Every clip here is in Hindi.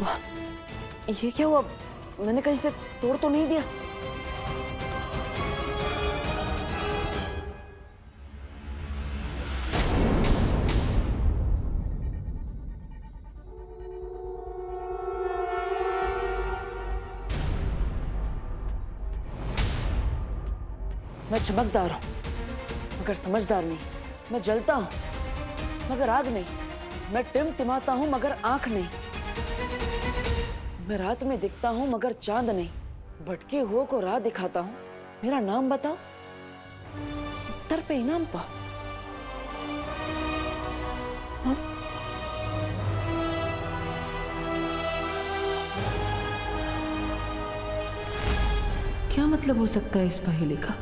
ये क्या हुआ? मैंने कहीं से तोड़ तो नहीं दिया? मैं चमकदार हूं मगर समझदार नहीं। मैं जलता हूं मगर आग नहीं। मैं टिमटिमाता हूं मगर आंख नहीं। मैं रात में दिखता हूं मगर चांद नहीं। भटके हुओं को राह दिखाता हूं। मेरा नाम बताओ, उत्तर पे इनाम पाओ। हाँ? क्या मतलब हो सकता है इस पहेली का?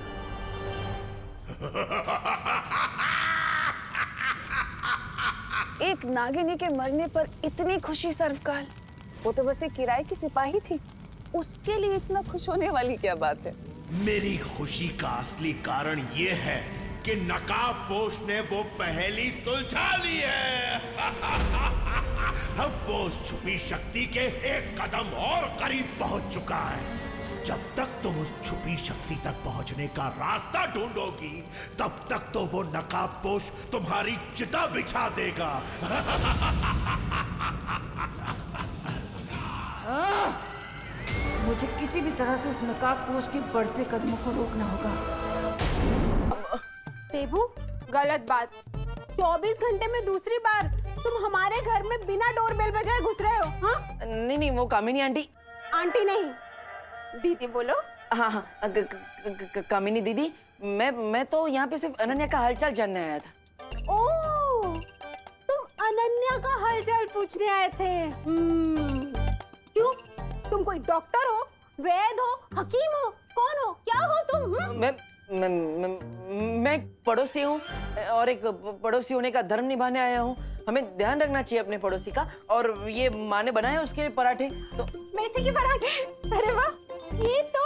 एक नागिनी के मरने पर इतनी खुशी सर्वकाल। वो तो बस एक किराए की सिपाही थी, उसके लिए इतना खुश होने वाली क्या बात है? मेरी खुशी का असली कारण ये है कि नकाबपोश ने वो पहेली सुलझा ली है। अब वो उस छुपी शक्ति के एक कदम और करीब पहुंच चुका है। जब तक तुम उस छुपी शक्ति तक पहुंचने का रास्ता ढूंढोगी, तब तक तो वो नकाबपोश तुम्हारी चिता बिछा देगा। मुझे किसी भी तरह से उस नकाबपोश के बढ़ते कदमों को रोकना होगा। देबू, गलत बात। 24 घंटे में दूसरी बार तुम हमारे घर में बिना डोरबेल बजाए घुस रहे हो। हाँ? नहीं, वो कामिनी आंटी। आंटी नहीं, दीदी बोलो। हाँ, कामिनी दीदी, मैं तो यहाँ पे सिर्फ अनन्या का हालचाल जानने आया था। ओह, तुम अनन्या का हालचाल पूछने आए थे। क्यों? तुम कोई डॉक्टर हो, वैद हो, हकीम हो, कौन हो, क्या हो तुम? मैं एक पड़ोसी हूँ और एक पड़ोसी होने का धर्म निभाने आया हूँ। हमें ध्यान रखना चाहिए अपने पड़ोसी का। और ये माँ ने बनाए उसके लिए पराठे। तो मेथी के पराठे? अरे वाह, ये तो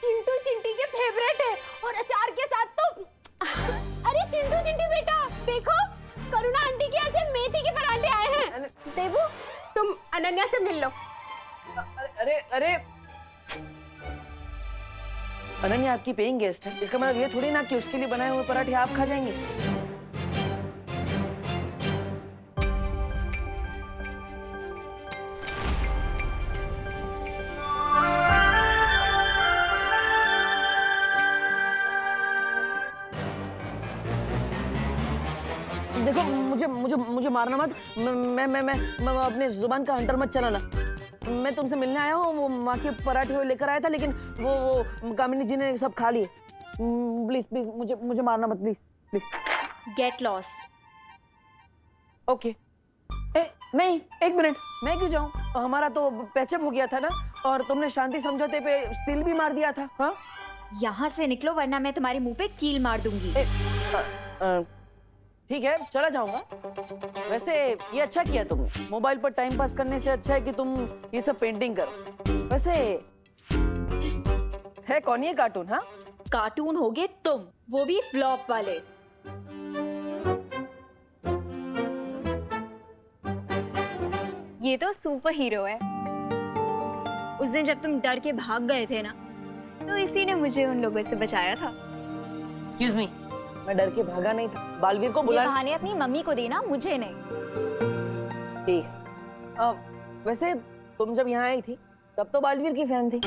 चिंटू चिंटी के फेवरेट है। और अचार के साथ तो अरे चिंटू चिंटी बेटा, देखो करुणा आंटी के यहाँ से मेथी के पराठे आए हैं। देबू, तुम अनन्या से मिल लो। अरे अनन्या आपकी पेइंग गेस्ट है, इसका मतलब ये थोड़ी ना कि उसके लिए बनाए हुए पराठे आप खा जाएंगे। देखो, मुझे मारना मत। मैं अपने जुबान का हंटर मत चलाना। मैं तुमसे मिलने आया हूँ। वो माँ के पराठे लेकर आया था, लेकिन वो कामिनी जी ने सब खा लिए। प्लीज मुझे मारना मत, प्लीज। Get lost. ओके। नहीं, एक मिनट, मैं क्यों जाऊँ? हमारा तो पैचअप हो गया था ना, और तुमने शांति समझौते पे सील भी मार दिया था। हाँ, यहाँ से निकलो वरना मैं तुम्हारे मुंह पे कील मार दूंगी। ठीक है, चला जाऊंगा। वैसे ये अच्छा किया तुमने। मोबाइल पर टाइम पास करने से अच्छा है कि तुम ये सब पेंटिंग करो। वैसे है कौन ये कार्टून? हाँ, कार्टून होगे तुम, वो भी फ्लॉप वाले। ये तो सुपर हीरो है। उस दिन जब तुम डर के भाग गए थे ना, तो इसी ने मुझे उन लोगों से बचाया था। एक्सक्यूज मी, मैं डर के भागा नहीं था। बालवीर को बुला। ये बहाने अपनी मम्मी को देना, मुझे नहीं। ठीक। वैसे तुम जब यहाँ आई थी तब तो बालवीर की फैन थी।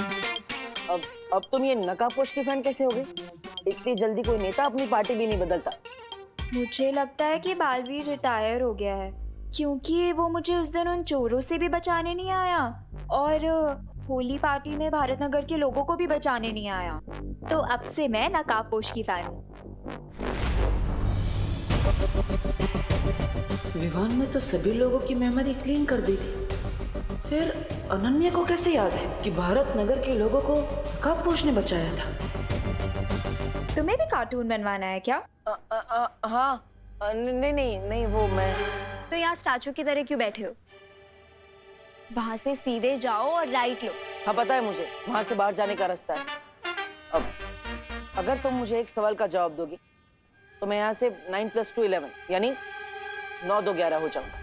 अब तुम ये नकाबपोश की फैन कैसे हो गई? इतनी जल्दी कोई नेता अपनी पार्टी भी नहीं बदलता। मुझे लगता है कि बालवीर रिटायर हो गया है, क्योंकि वो मुझे उस दिन उन चोरों से भी बचाने नहीं आया और होली पार्टी में भारत नगर के लोगों को भी बचाने नहीं आया। तो अब से मैं नकाबपोश की फैन हूँ। विवान ने तो सभी लोगों की मेमोरी क्लीन कर दी थी, फिर अनन्या को कैसे याद है कि भारत नगर के लोगों को नकाबपोश ने बचाया था? तुम्हें भी कार्टून बनवाना है क्या? हाँ, नहीं, वो मैं। तो यहाँ स्टैचू की तरह क्यों बैठे हो? वहां से सीधे जाओ और राइट लो। हाँ, पता है मुझे, वहां से बाहर जाने का रास्ता है। अब अगर तुम मुझे एक सवाल का जवाब दोगी तो मैं यहाँ से 9 + 2 11 यानी 9 2 11 हो जाऊंगा।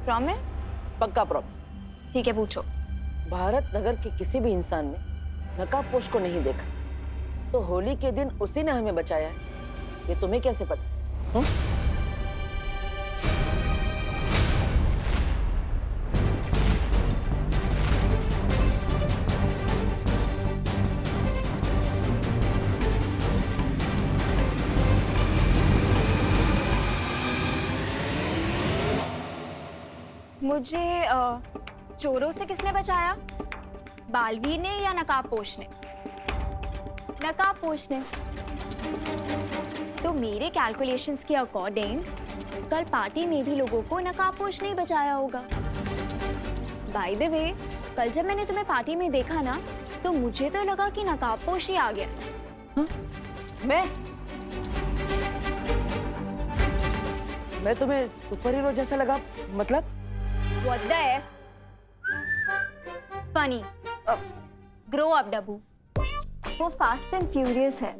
प्रॉमिस? पक्का प्रॉमिस। ठीक है, पूछो। भारत नगर के किसी भी इंसान ने नकाबपोश को नहीं देखा, तो होली के दिन उसी ने हमें बचाया है। ये तुम्हें कैसे पता? हुँ? मुझे चोरों से किसने बचाया? बालवीर ने या नकाबपोश ने? नकाबपोश ने। तो मेरे कैलकुलेशंस के अकॉर्डिंग कल पार्टी में भी लोगों को नकाबपोश ने ही बचाया होगा। बाय द वे, कल जब मैंने तुम्हें पार्टी में देखा ना, तो मुझे तो लगा कि नकाबपोश ही आ गया। मैं तुम्हें सुपर हीरो जैसा लगा? मतलब What the F? Funny. Grow up, डब्बू। वो फास्ट एंड फ्यूरियस है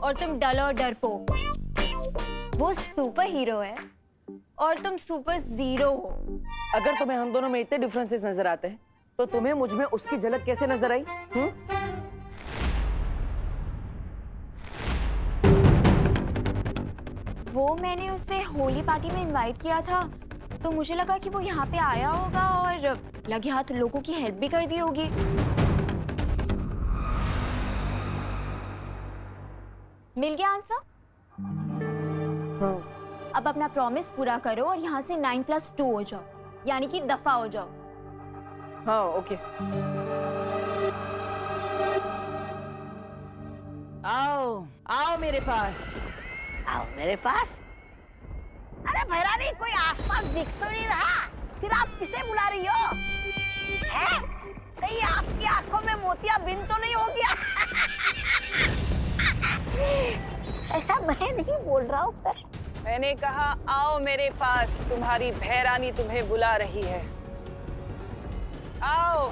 और तुम डल और डरपोक। वो सुपर हीरो है और तुम सुपर जीरो हो। अगर तुम्हें हम दोनों में इतने डिफरेंसेस नजर आते हैं, तो तुम्हें मुझ में उसकी झलक कैसे नजर आई? वो मैंने उसे होली पार्टी में इनवाइट किया था, तो मुझे लगा कि वो यहाँ पे आया होगा और लगे हाथ लोगों की हेल्प भी कर दी होगी। मिल गया आंसर? हाँ। अब अपना प्रॉमिस पूरा करो और यहाँ से 9+2 हो जाओ, यानी कि दफा हो जाओ। हाँ, ओके। आओ आओ मेरे पास। आओ मेरे पास। अरे भैरानी, कोई आसपास दिख तो नहीं रहा, फिर आप किसे बुला रही हो? हैं? कहीं आपकी आंखों में मोतियाबिंद तो नहीं हो गया? ऐसा मैं नहीं बोल रहा हूँ। मैंने कहा आओ मेरे पास, तुम्हारी भैरानी तुम्हें बुला रही है। आओ।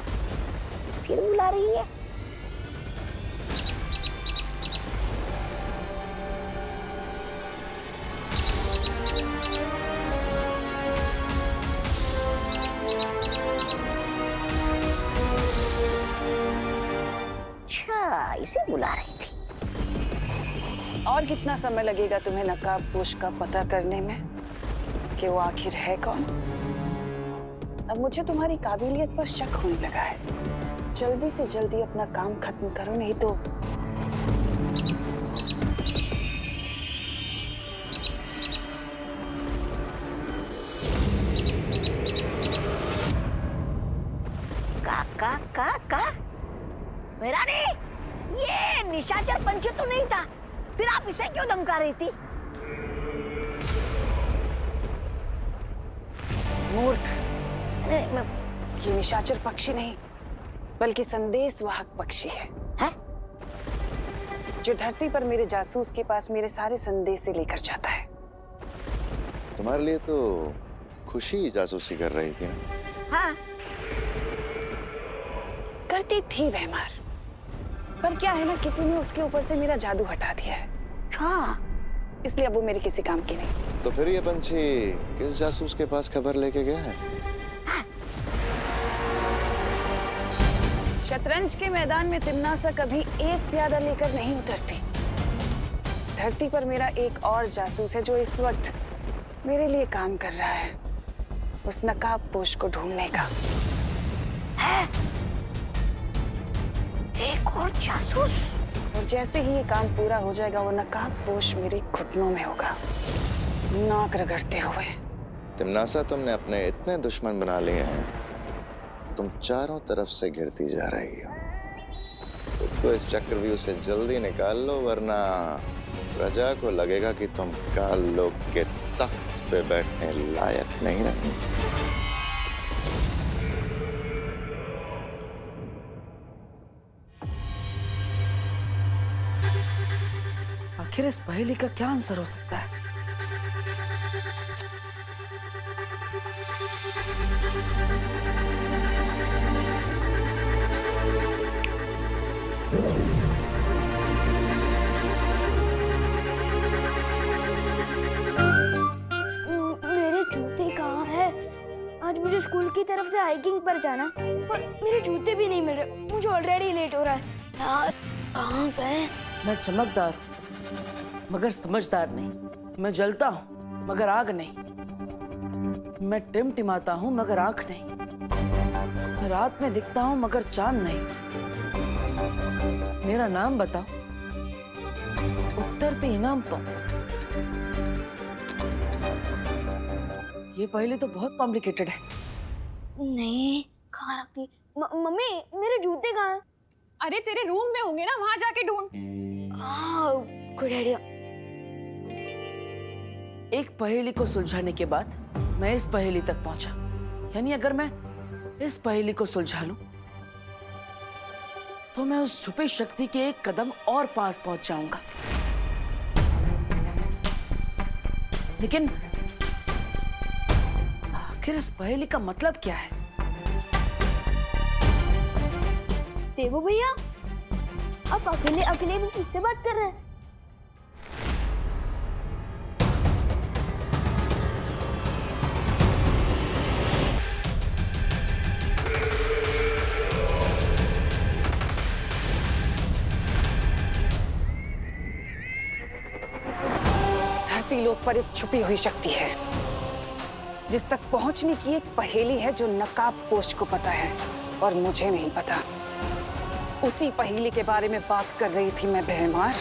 फिर बुला रही है? अच्छा, इसे बुला रही थी। और कितना समय लगेगा तुम्हें नकाबपोश का पता करने में कि वो आखिर है कौन? अब मुझे तुम्हारी काबिलियत पर शक होने लगा है। जल्दी से जल्दी अपना काम खत्म करो, नहीं तो का भैरानी, ये निशाचर पंच तो नहीं था, फिर आप इसे क्यों धमका रही थी? मूर्ख। अरे ये निशाचर पक्षी नहीं, बल्कि संदेशवाहक पक्षी है। हैं? जो धरती पर मेरे जासूस के पास मेरे सारे संदेश से लेकर जाता है। तुम्हारे लिए तो खुशी जासूसी कर रही थी ना? हाँ। करती थी भैमार, पर क्या है ना, किसी ने उसके ऊपर से मेरा जादू हटा दिया है। हाँ। इसलिए अब वो मेरे किसी काम की नहीं। तो फिर ये पंछी किस जासूस के पास खबर लेके गया है? शतरंज के मैदान में तिम्नासा कभी एक प्यादा लेकर नहीं उतरती। धरती पर मेरा एक और जासूस है जो इस वक्त मेरे लिए काम कर रहा है, उस नकाबपोश को ढूंढने का। है? एक और जासूस? और जैसे ही ये काम पूरा हो जाएगा, वो नकाबपोश मेरे घुटनों में होगा, नाक रगड़ते हुए। तिम्नासा, तुमने अपने इतने दुश्मन बना लिए हैं, तुम चारों तरफ से घिरती जा रही हो। खुद को इस चक्रव्यूह से जल्दी निकाल लो, वरना प्रजा को लगेगा कि तुम काल लोक के तख्त पे बैठने लायक नहीं रही। आखिर इस पहेली का क्या आंसर हो सकता है? मेरे जूते कहाँ है? आज मुझे स्कूल की तरफ जोर से हाइकिंग पर जाना, पर मेरे जूते भी नहीं मिल रहे। मुझे ऑलरेडी लेट हो रहा है यार। कहाँ गए? मैं चमकदार हूँ मगर समझदार नहीं। मैं जलता हूँ मगर आग नहीं। मैं टिमटिमाता हूँ मगर आंख नहीं। मैं रात में दिखता हूँ मगर चांद नहीं। मेरा नाम बताओ, उत्तर पे इनाम पाऊं। ये पहले तो बहुत कॉम्प्लिकेटेड है। नहीं, कहाँ रख दी? मम्मी, मेरे जूते कहाँ हैं? अरे तेरे रूम में होंगे ना, वहां जाके ढूंढ। Good idea. एक पहेली को सुलझाने के बाद मैं इस पहेली तक पहुंचा। यानी अगर मैं इस पहेली को सुलझा लूं तो मैं उस छुपी शक्ति के एक कदम और पास पहुंच जाऊंगा। लेकिन आखिर इस पहेली का मतलब क्या है? देवो भैया, आप अकेले अकेले भी किससे बात कर रहे हैं? धरती लोक पर एक छुपी हुई शक्ति है जिस तक पहुंचने की एक पहेली है जो नकाबपोश को पता है और मुझे नहीं पता। उसी पहेली के बारे में बात कर रही थी मैं बेहमार।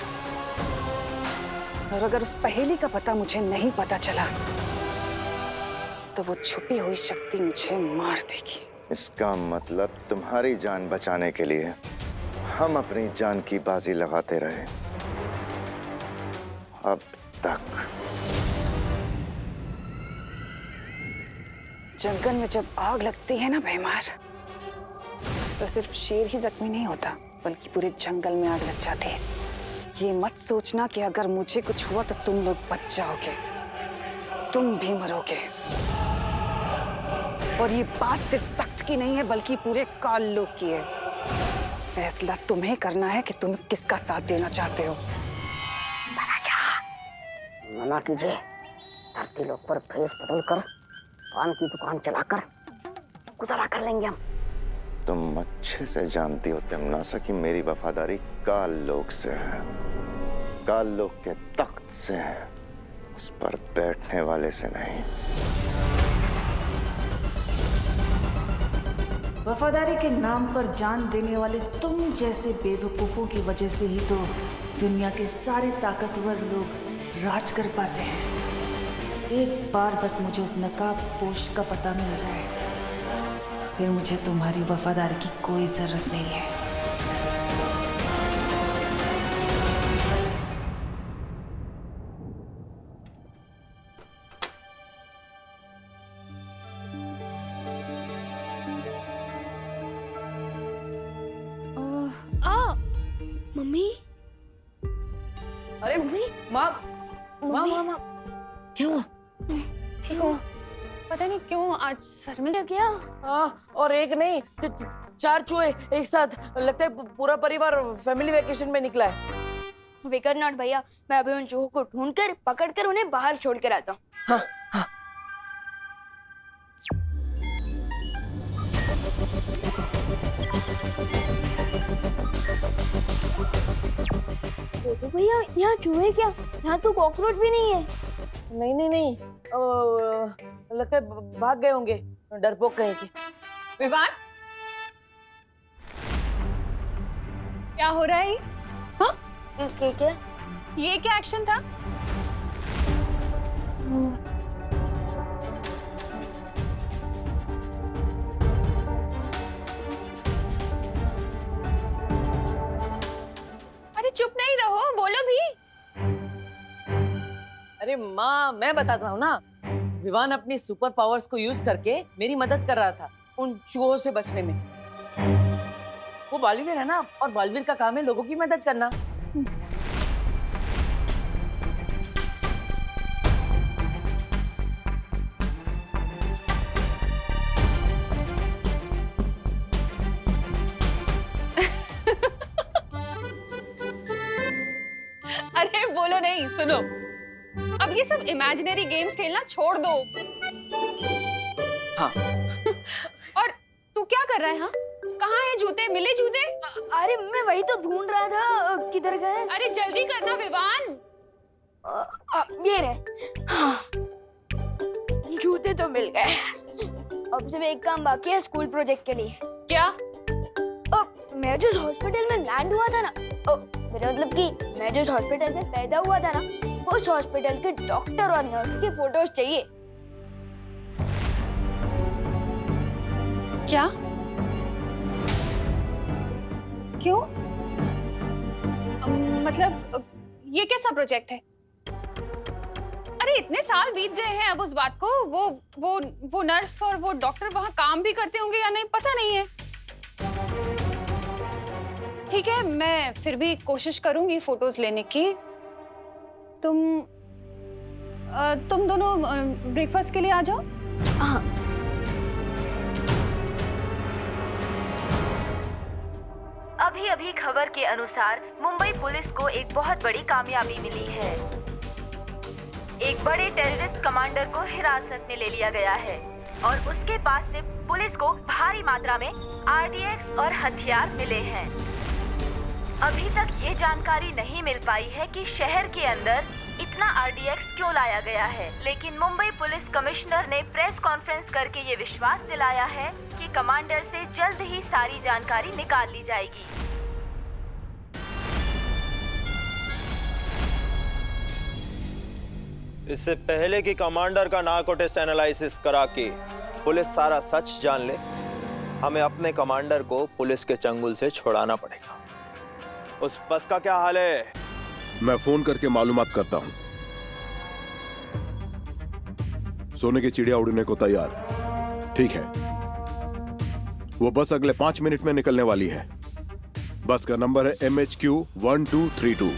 और अगर उस पहेली का पता मुझे नहीं पता चला तो वो छुपी हुई शक्ति मुझे मार देगी। इसका मतलब तुम्हारी जान बचाने के लिए हम अपनी जान की बाजी लगाते रहे अब तक। जंगल में जब आग लगती है ना बेहमार, तो सिर्फ शेर ही जख्मी नहीं होता बल्कि पूरे जंगल में आग लग जाती है। ये मत सोचना कि अगर मुझे कुछ हुआ तो तुम लोग बच जाओगे, तुम भी मरोगे। और ये बात सिर्फ तख्त की नहीं है बल्कि पूरे काल लोक की है। फैसला तुम्हें करना है कि तुम किसका साथ देना चाहते हो। मना कीजिए, धरती लोक पर भेष बदल कर पान की दुकान चलाकर गुजारा कर लेंगे हम। तुम अच्छे से जानती हो तिमनासा कि मेरी वफादारी काल लोक से है, काल लोक के तख्त से है, उस पर बैठने वाले से नहीं। वफादारी के नाम पर जान देने वाले तुम जैसे बेवकूफों की वजह से ही तो दुनिया के सारे ताकतवर लोग राज कर पाते हैं। एक बार बस मुझे उस नकाबपोश का पता मिल जाए, फिर मुझे तुम्हारी वफादारी की कोई जरूरत नहीं है। मम्मी, अरे मम्मी, माँ, माँ, माँ, माँ, क्या हुआ? ठीक हो? पता नहीं क्यों आज सर में क्या? हाँ, और एक नहीं, चार चूहे एक साथ। लगता है पूरा परिवार फैमिली वेकेशन में निकला है। विकर नॉट भैया, मैं अभी उन चूहों को ढूंढकर पकड़कर उन्हें बाहर छोड़ कर आता हूँ। हाँ, हाँ। तो भैया, यहाँ चूहे क्या? यहाँ तो कॉकरोच भी नहीं है। नहीं नहीं नहीं, लगता है भाग गए होंगे, डरपोक कहीं के। विवान, क्या हो रहा है ये? हाँ? क्या? ये क्या एक्शन था? अरे चुप नहीं रहो, बोलो भी। अरे माँ, मैं बताता हूँ ना। विवान अपनी सुपर पावर्स को यूज करके मेरी मदद कर रहा था उन चूहों से बचने में। वो बालवीर है ना, और बालवीर का काम है लोगों की मदद करना। अरे बोलो नहीं, सुनो, अब ये सब इमेजिनरी गेम्स खेलना छोड़ दो। हाँ। और क्या कर रहा है? हाँ, कहाँ है जूते? मिले जूते? अरे मैं वही तो ढूंढ रहा था, किधर गए? अरे जल्दी करना विवान। ये रहे। हाँ, जूते तो मिल गए। अब सिर्फ एक काम बाकी है स्कूल प्रोजेक्ट के लिए। क्या? मैं जिस हॉस्पिटल में लैंड हुआ था ना, मेरा मतलब कि मैं जिस हॉस्पिटल में पैदा हुआ था ना, उस हॉस्पिटल के डॉक्टर और नर्स की फोटोज चाहिए। क्या? क्यों? मतलब ये कैसा प्रोजेक्ट है? अरे इतने साल बीत गए हैं अब उस बात को। वो नर्स और वो डॉक्टर वहां काम भी करते होंगे या नहीं पता नहीं है। ठीक है, मैं फिर भी कोशिश करूंगी फोटोज लेने की। तुम दोनों ब्रेकफास्ट के लिए आ जाओ। हाँ। अभी अभी खबर के अनुसार मुंबई पुलिस को एक बहुत बड़ी कामयाबी मिली है। एक बड़े टेररिस्ट कमांडर को हिरासत में ले लिया गया है और उसके पास से पुलिस को भारी मात्रा में आरडीएक्स और हथियार मिले हैं। अभी तक ये जानकारी नहीं मिल पाई है कि शहर के अंदर इतना आरडीएक्स क्यों लाया गया है, लेकिन मुंबई पुलिस कमिश्नर ने प्रेस कॉन्फ्रेंस करके ये विश्वास दिलाया है कि कमांडर से जल्द ही सारी जानकारी निकाल ली जाएगी। इससे पहले कि कमांडर का नार्को टेस्ट एनालिसिस करा के पुलिस सारा सच जान ले, हमें अपने कमांडर को पुलिस के चंगुल से छुड़ाना पड़ेगा। उस बस का क्या हाल है? मैं फोन करके मालूमात करता हूं। सोने की चिड़िया उड़ने को तैयार। ठीक है, वो बस अगले 5 मिनट में निकलने वाली है। बस का नंबर है MHQ 1232।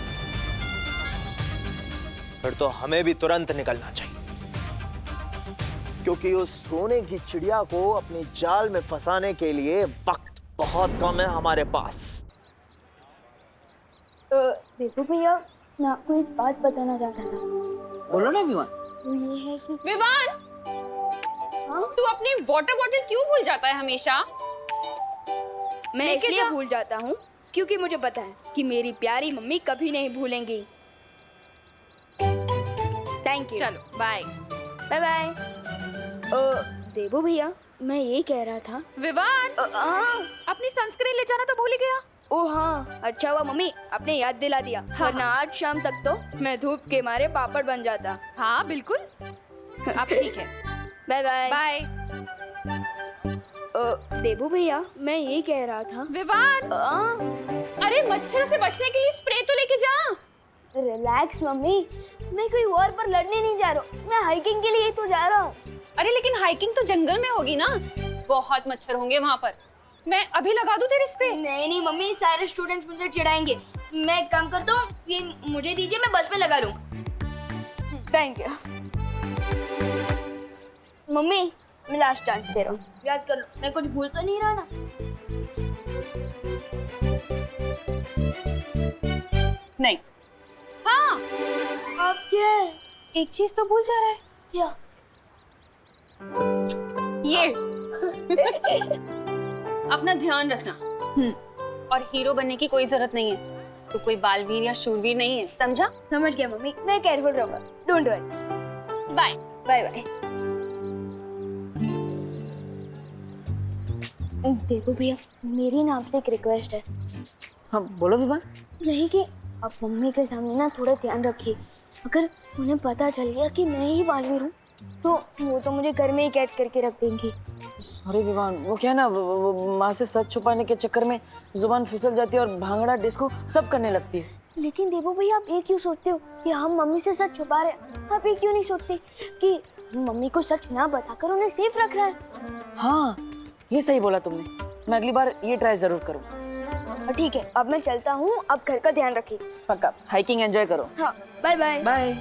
फिर तो हमें भी तुरंत निकलना चाहिए, क्योंकि उस सोने की चिड़िया को अपनी जाल में फंसाने के लिए वक्त बहुत कम है हमारे पास। देखो भैया, मैं आपको एक बात बताना चाहता था। बोलो ना विवान। वो ये है कि विवान, तू अपनी वाटर बॉटल क्यों भूल जाता है हमेशा? मैं इसलिए भूल जाता हूँ क्योंकि मुझे पता है कि मेरी प्यारी मम्मी कभी नहीं भूलेंगी। Thank you. चलो बाय। Bye bye. देवो भैया, मैं ये कह रहा था। विवान, अपनी सनस्क्रीन ले जाना तो भूल ही गया। ओह हाँ, अच्छा हुआ मम्मी आपने याद दिला दिया, वरना आज शाम तक तो मैं धूप के मारे पापड़ बन जाता। हाँ बिल्कुल। अब ठीक है, बाय बाय। बाय। देवो भैया, मैं ये कह रहा था। विवान, अरे मच्छर से बचने के लिए स्प्रे तो लेके जा। रिलैक्स मम्मी, मैं कोई वॉर पर लड़ने नहीं जा रहा हूँ, मैं हाइकिंग के लिए तो जा रहा हूँ। अरे लेकिन हाइकिंग तो जंगल में होगी ना, बहुत मच्छर होंगे वहाँ पर। मैं अभी लगा दूं तेरी स्प्रे? नहीं मम्मी, सारे स्टूडेंट्स मुझे चिढ़ाएंगे। मैं एक काम करता हूँ, ये मुझे दीजिए, मैं बस में लगा लूँ। थैंक यू मम्मी, मैं लास्ट चांस दे रहा हूँ, याद कर लो, मैं कुछ भूल तो नहीं रहा ना? नहीं। हाँ, अब क्या है? एक चीज तो भूल जा रहा है। क्या? ये अपना ध्यान रखना। और हीरो बनने की कोई जरूरत नहीं है, तो कोई बालवीर या शूरवीर नहीं है, समझा? समझ गया मम्मी, मैं केयरफुल रहूंगा। Don't worry. Bye bye bye. देखो भैया, मेरी नाम से एक रिक्वेस्ट है। हाँ बोलो विवान। यही कि आप मम्मी के सामने ना थोड़ा ध्यान रखिए। अगर उन्हें पता चल गया कि मैं ही बालवीर हूँ, तो वो तो मुझे घर में ही कैद करके रख देंगी। सॉरी विवान, वो क्या ना, वो माँ से सच छुपाने के चक्कर में जुबान फिसल जाती है और भांगड़ा डिस्को सब करने लगती है। लेकिन देवो भैया, आप ये क्यों सोचते हो कि हम मम्मी से सच छुपा रहे हैं? आप ये क्यों नहीं सोचते कि मम्मी को सच ना बताकर उन्हें सेफ रख रहा है? हाँ, ये सही बोला तुमने। मैं अगली बार ये ट्राई जरूर करूँ। ठीक है, अब मैं चलता हूँ, अब घर का ध्यान रखिए। पक्का। हाइकिंग एंजॉय करो। हाँ, बाय बाय। बाय।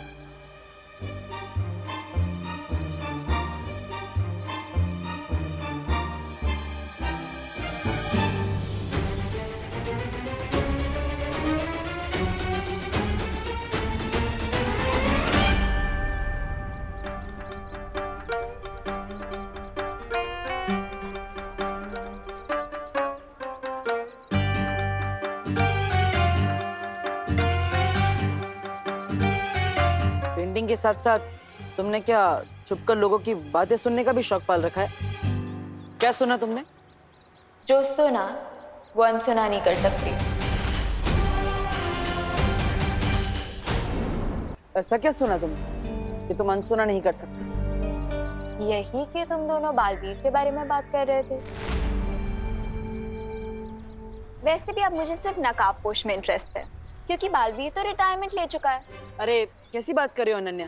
पेंटिंग के साथ साथ तुमने क्या छुपकर लोगों की बातें सुनने का भी शौक पाल रखा है? क्या सुना तुमने? जो सुना वो अनसुना नहीं कर सकती। ऐसा क्या सुना तुमने कि तुम अनसुना नहीं कर सकते? यही कि तुम दोनों बालवीर के बारे में बात कर रहे थे। वैसे भी अब मुझे सिर्फ नकाबपोश में इंटरेस्ट है, क्योंकि बालवीर तो रिटायरमेंट ले चुका है। अरे कैसी बात कर रहे हो अनन्या?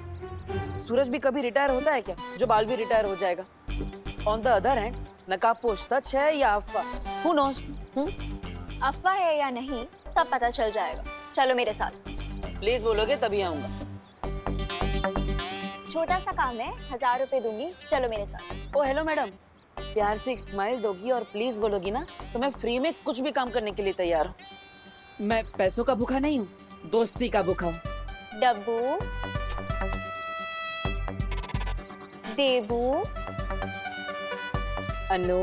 सूरज भी कभी रिटायर होता है क्या जो बालवीर रिटायर हो जाएगा? ऑन द अदर हैंड, नकाबपोश सच है या अफवाह? Who knows? अफवाह है या नहीं तब पता चल जाएगा। चलो मेरे साथ। प्लीज बोलोगे तभी आऊंगा। छोटा सा काम है, 1000 रुपए दूंगी, चलो मेरे साथ। ओ हेलो मैडम, प्यार से एक स्माइल दोगी और प्लीज बोलोगी ना तो मैं फ्री में कुछ भी काम करने के लिए तैयार हूँ। मैं पैसों का भूखा नहीं हूँ, दोस्ती का भूखा हूँ। डब्बू, देबू, अनु,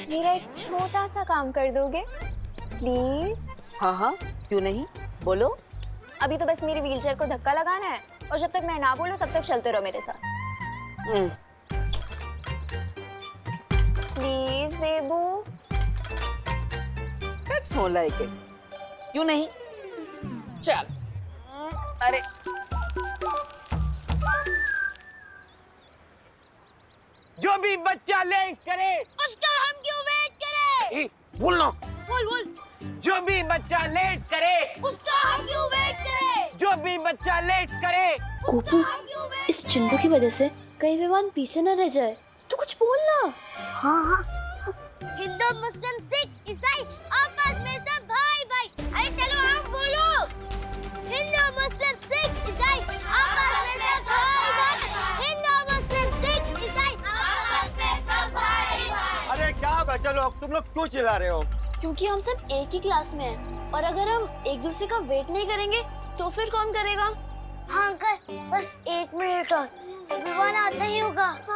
मेरा एक छोटा सा काम कर दोगे प्लीज? हाँ हाँ क्यों नहीं, बोलो। अभी तो बस मेरी व्हीलचेयर को धक्का लगाना है और जब तक मैं ना बोलूं तब तक चलते रहो मेरे साथ। Please Debu. That's more like it. क्यों नहीं? चल। अरे जो भी बच्चा लेट करे उसका हम क्यों वेट करें? बोलना। बोल। जो भी बच्चा लेट करे उसका हम क्यों वेट करें? जो भी बच्चा लेट करे। गोपू, इस चिंटू की वजह से कहीं विमान पीछे न रह जाए। तू कुछ बोलना। हाँ। हिंदू, मुस्लिम, सिख, ईसाई आपस में सब भाई। अरे चलो आप बोलो। हिंदू, मुस्लिम, सिख, ईसाई आपस में सब भाई। हिंदू, मुस्लिम, सिख, ईसाई आपस में सब भाई। अरे क्या बच्चे लोग, तुम लोग क्यों चिल्ला रहे हो? क्योंकि हम सब एक ही क्लास में हैं और अगर हम एक दूसरे का वेट नहीं करेंगे तो फिर कौन करेगा? हाँ अंकल, बस 1 मिनट और विमान आता ही होगा।